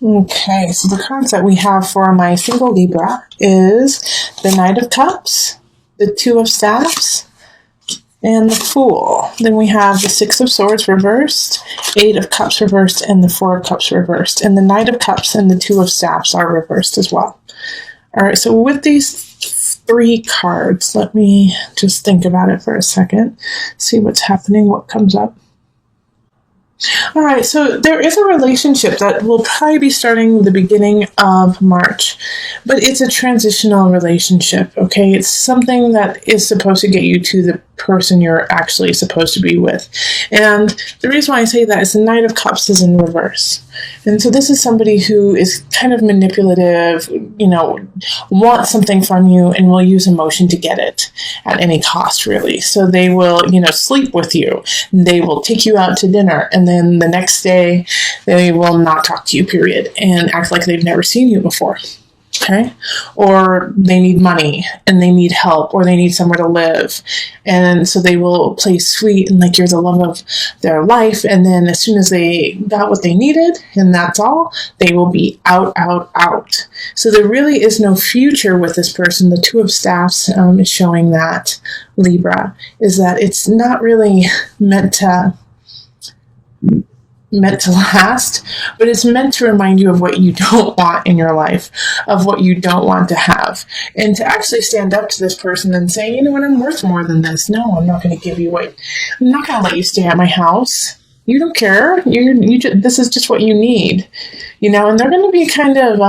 Okay, so the cards that we have for my single Libra is the Knight of Cups, the Two of Staffs, and the Fool. Then we have the Six of Swords reversed, Eight of Cups reversed, and the Four of Cups reversed. And the Knight of Cups and the Two of Staffs are reversed as well. All right, so with these three cards, let me just think about it for a second, see what's happening, what comes up. All right, so there is a relationship that will probably be starting the beginning of March, but it's a transitional relationship, okay? It's something that is supposed to get you to the person you're actually supposed to be with. And the reason why I say that is the Knight of Cups is in reverse. And so this is somebody who is kind of manipulative, wants something from you and will use emotion to get it at any cost, really. So they will, sleep with you. They will take you out to dinner, and then the next day they will not talk to you, period, and act like they've never seen you before. Okay? Or they need money and they need help, or they need somewhere to live. And so they will play sweet and like you're the love of their life. And then as soon as they got what they needed, and that's all, they will be out. So there really is no future with this person. The Two of Staffs is showing that, Libra, is that it's not really meant to last, but it's meant to remind you of what you don't want in your life, of what you don't want to have, and to actually stand up to this person and say, you know what, I'm worth more than this. No, I'm not going to give you I'm not going to let you stay at my house. You don't care. This is just what you need, and they're going to be kind of,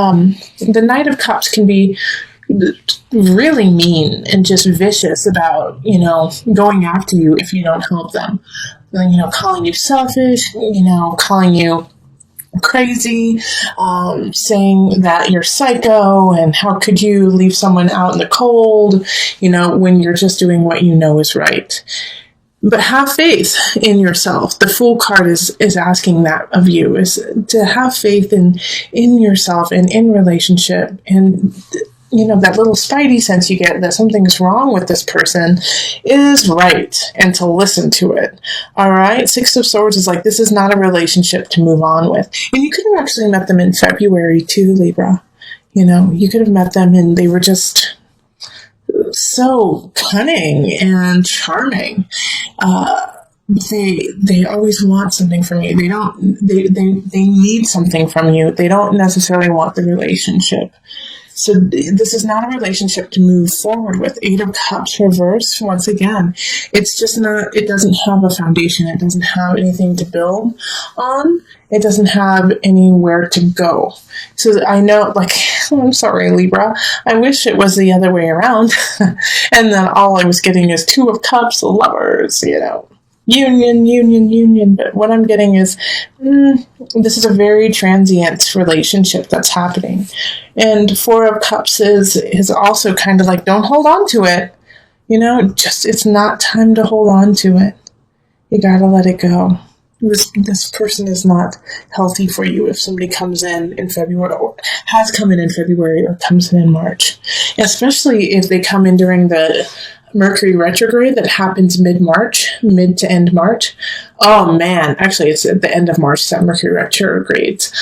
the Knight of Cups can be really mean and just vicious about, going after you if you don't help them. Calling you selfish, calling you crazy, saying that you're psycho, and how could you leave someone out in the cold, when you're just doing what you know is right. But have faith in yourself. The Fool card is asking that of you, is to have faith in yourself and in relationship, and that little spidey sense you get that something's wrong with this person is right, and to listen to it. All right. Six of Swords is like, this is not a relationship to move on with. And you could have actually met them in February too, Libra. You could have met them and they were just so cunning and charming. They always want something from you. They need something from you. They don't necessarily want the relationship. So this is not a relationship to move forward with. Eight of Cups reverse, once again, it's just not, it doesn't have a foundation. It doesn't have anything to build on. It doesn't have anywhere to go. So I know, I'm sorry, Libra, I wish it was the other way around. And then all I was getting is Two of Cups, Lovers, union. But what I'm getting is, this is a very transient relationship that's happening. And Four of Cups is also kind of like, don't hold on to it. It's not time to hold on to it. You gotta let it go. This person is not healthy for you if somebody comes in February, or has come in February, or comes in March. Especially if they come in during the Mercury retrograde that happens mid to end March. Oh man, actually it's at the end of March that Mercury retrogrades.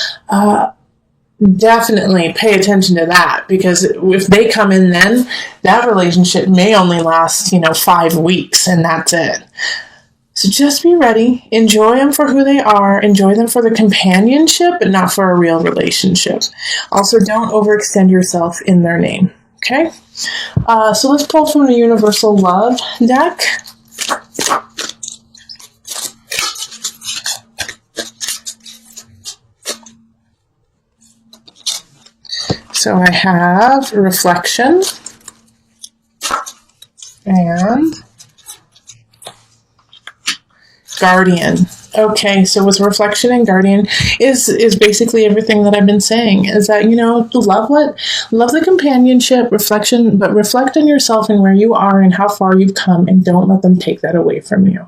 Definitely pay attention to that, because if they come in then, that relationship may only last, 5 weeks, and that's it. So just be ready. Enjoy them for who they are. Enjoy them for the companionship, but not for a real relationship. Also, don't overextend yourself in their name. Okay? So let's pull from the Universal Love deck. So I have Reflection and Guardian. Okay, so with Reflection and Guardian is basically everything that I've been saying, is that, love the companionship, reflection, but reflect on yourself and where you are and how far you've come, and don't let them take that away from you.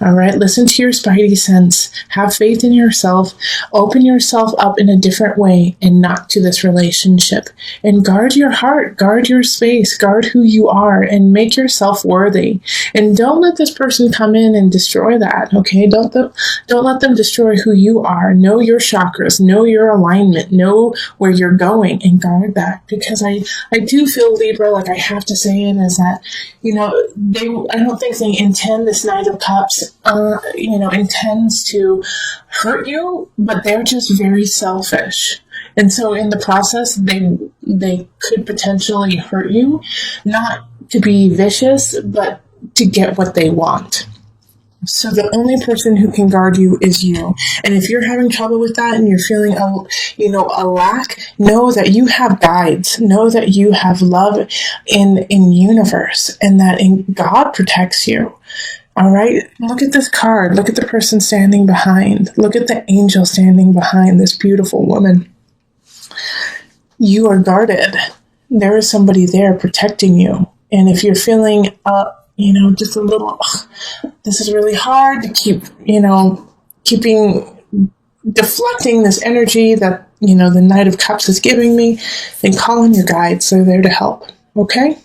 All right, listen to your spidey sense. Have faith in yourself. Open yourself up in a different way and not to this relationship. And guard your heart, guard your space, guard who you are, and make yourself worthy. And don't let this person come in and destroy that, okay? Don't let them destroy who you are. Know your chakras, know your alignment, know where you're going, and guard that. Because I do feel, Libra, like I have to say it, is that, I don't think they intend this Knight of Cups, intends to hurt you, but they're just very selfish. And so in the process, they could potentially hurt you, not to be vicious, but to get what they want. So the only person who can guard you is you. And if you're having trouble with that and you're feeling a lack, know that you have guides. Know that you have love in universe, and that God protects you. All right, look at this card. Look at the person standing behind. Look at the angel standing behind this beautiful woman. You are guarded. There is somebody there protecting you. And if you're feeling, just a little, this is really hard to keep, deflecting this energy that, the Knight of Cups is giving me, then call in your guides. They're there to help. Okay?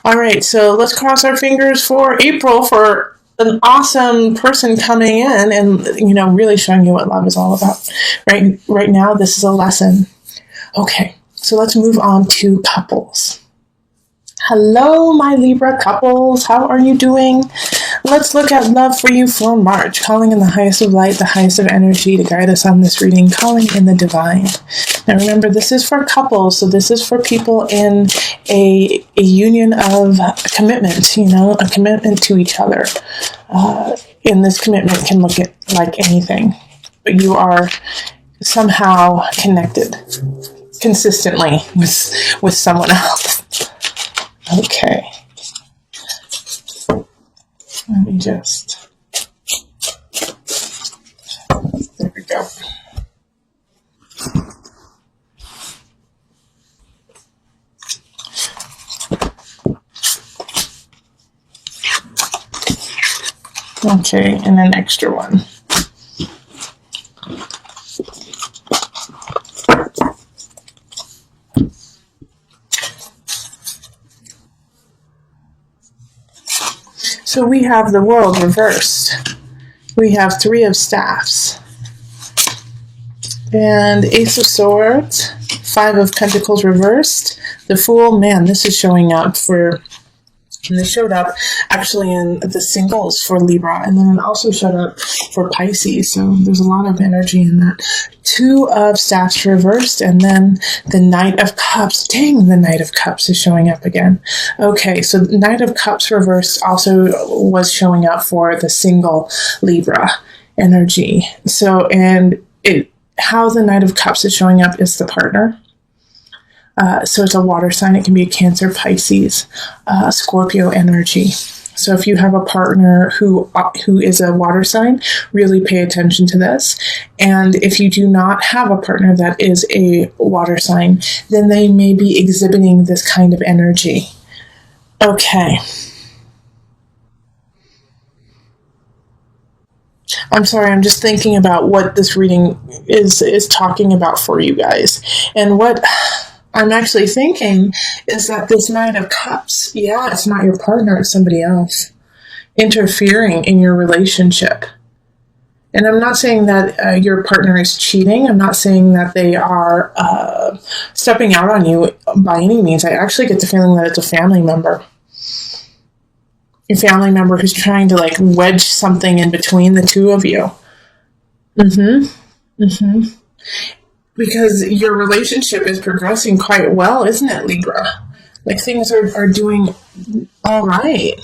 All right, so let's cross our fingers for April for an awesome person coming in and, really showing you what love is all about. Right now, this is a lesson. Okay, so let's move on to couples. Hello, my Libra couples. How are you doing? Let's look at love for you for March. Calling in the highest of light, the highest of energy to guide us on this reading. Calling in the divine. Now remember, this is for couples. So this is for people in a union of commitment, a commitment to each other. And this commitment can look like anything. But you are somehow connected consistently with someone else. Okay. Let me just... There we go. Okay, and an extra one. So we have the world reversed. We have 3 of Staffs. And Ace of Swords, 5 of Pentacles reversed. The Fool, man, this is showing up for... And this showed up actually in the singles for Libra, and then it also showed up for Pisces, so there's a lot of energy in that. 2 of Staffs reversed, and then the Knight of Cups. Dang, the Knight of Cups is showing up again. Okay, so the Knight of Cups reversed also was showing up for the single Libra energy. So, how the Knight of Cups is showing up is the partner. So it's a water sign. It can be a Cancer, Pisces, Scorpio energy. So if you have a partner who is a water sign, really pay attention to this. And if you do not have a partner that is a water sign, then they may be exhibiting this kind of energy. Okay. I'm sorry, I'm just thinking about what this reading is talking about for you guys. And what I'm actually thinking is that this Knight of Cups, it's not your partner, it's somebody else interfering in your relationship. And I'm not saying that your partner is cheating. I'm not saying that they are stepping out on you by any means. I actually get the feeling that it's a family member. A family member who's trying to wedge something in between the two of you. Because your relationship is progressing quite well, isn't it, Libra? Things are doing all right.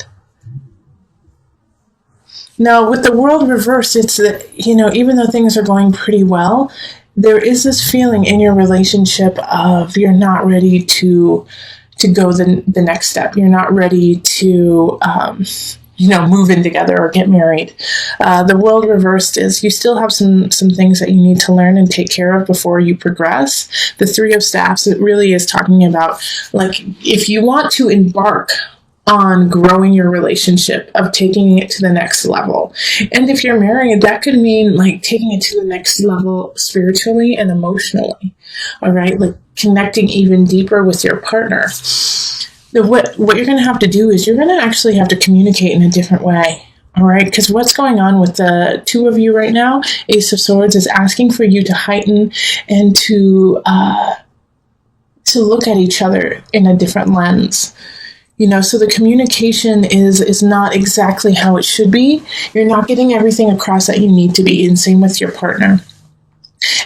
Now, with the world reversed, it's that, even though things are going pretty well, there is this feeling in your relationship of you're not ready to go the next step. You're not ready to, move in together or get married. The world reversed is you still have some things that you need to learn and take care of before you progress. The 3 of Staffs, it really is talking about, if you want to embark on growing your relationship, of taking it to the next level. And if you're married, that could mean like taking it to the next level spiritually and emotionally. All right, like connecting even deeper with your partner. What you're going to have to do is you're going to actually have to communicate in a different way. All right, because what's going on with the two of you right now, Ace of Swords, is asking for you to heighten and to look at each other in a different lens. So the communication is not exactly how it should be. You're not getting everything across that you need to be, and same with your partner.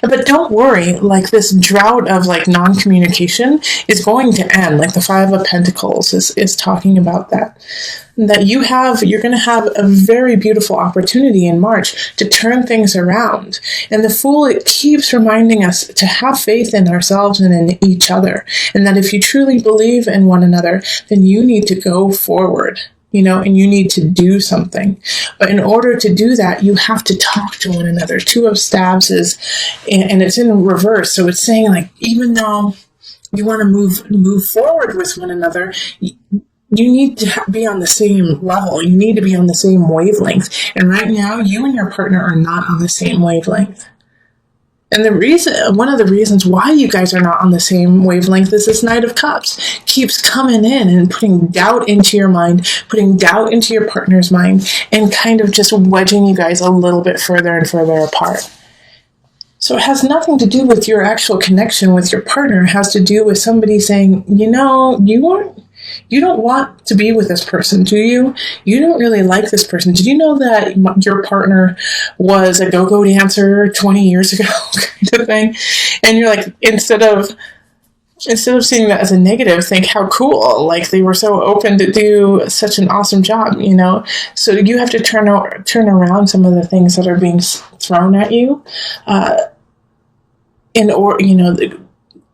But don't worry, like this drought of like non-communication is going to end. Like the Five of Pentacles is talking about that. That you're going to have a very beautiful opportunity in March to turn things around. And the Fool, it keeps reminding us to have faith in ourselves and in each other. And that if you truly believe in one another, then you need to go forward. And you need to do something. But in order to do that, you have to talk to one another. Two of Staves and it's in reverse. So it's saying like, even though you want to move forward with one another, you need to be on the same level. You need to be on the same wavelength. And right now, you and your partner are not on the same wavelength. And one of the reasons why you guys are not on the same wavelength is this Knight of Cups keeps coming in and putting doubt into your mind, putting doubt into your partner's mind, and kind of just wedging you guys a little bit further and further apart. So it has nothing to do with your actual connection with your partner. It has to do with somebody saying, you don't want to be with this person, do you? You don't really like this person. Did you know that your partner was a go-go dancer 20 years ago, kind of thing? And you're like, instead of seeing that as a negative, think how cool. Like they were so open to do such an awesome job, So you have to turn around some of the things that are being thrown at you,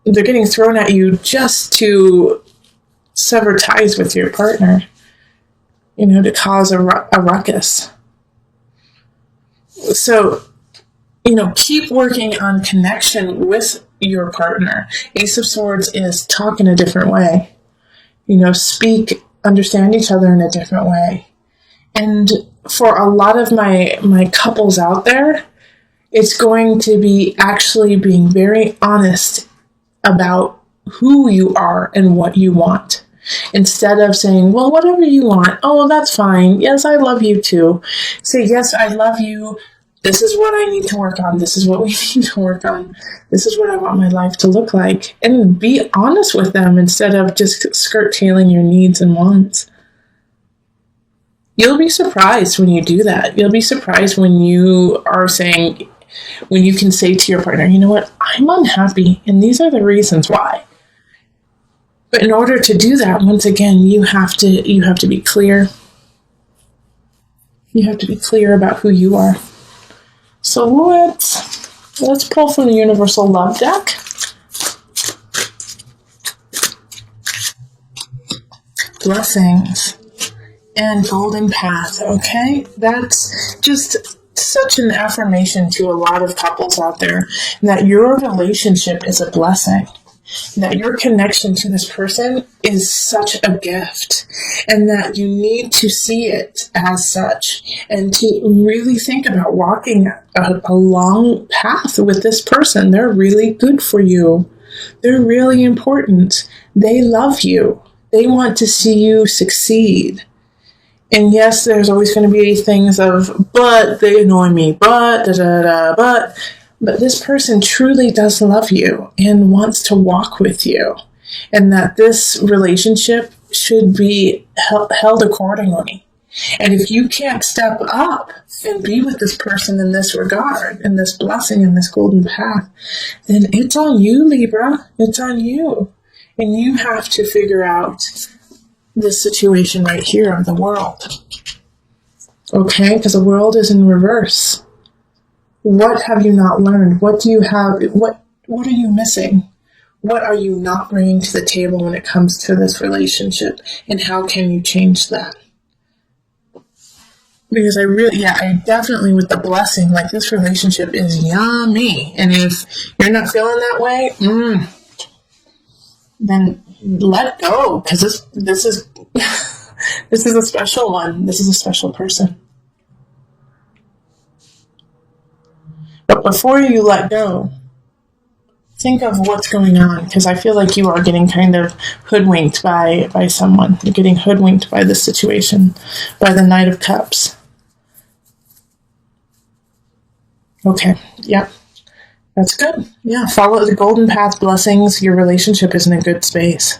they're getting thrown at you just to sever ties with your partner, to cause a ruckus. So, keep working on connection with your partner. Ace of Swords is talk in a different way. Speak, understand each other in a different way. And for a lot of my couples out there, it's going to be actually being very honest about who you are and what you want. Instead of saying, well, whatever you want. Oh, well, that's fine. Yes, I love you too. Say, yes, I love you. This is what I need to work on. This is what we need to work on. This is what I want my life to look like. And be honest with them instead of just skirt-tailing your needs and wants. You'll be surprised when you do that. You'll be surprised when you can say to your partner, you know what, I'm unhappy, and these are the reasons why. But in order to do that, once again, you have to be clear. You have to be clear about who you are. So let's pull from the Universal Love deck. Blessings and Golden Path, okay? That's just such an affirmation to a lot of couples out there that your relationship is a blessing. That your connection to this person is such a gift, and that you need to see it as such, and to really think about walking a long path with this person. They're really good for you. They're really important. They love you. They want to see you succeed. And yes, there's always going to be things of, but they annoy me, but But this person truly does love you and wants to walk with you. And that this relationship should be held accordingly. And if you can't step up and be with this person in this regard, in this blessing, in this golden path, then it's on you, Libra. It's on you. And you have to figure out this situation right here of the world. Okay? Because the world is in reverse. What have you not learned? What do you have? What are you missing? What are you not bringing to the table when it comes to this relationship? And how can you change that? Because I definitely, with the blessing, like this relationship is yummy. And if you're not feeling that way, then let go. Because this is, This is a special one. This is a special person. But before you let go, think of what's going on, because I feel like you are getting kind of hoodwinked by someone. You're getting hoodwinked by this situation, by the Knight of Cups. Okay, yeah, that's good. Yeah, follow the golden path blessings. Your relationship is in a good space.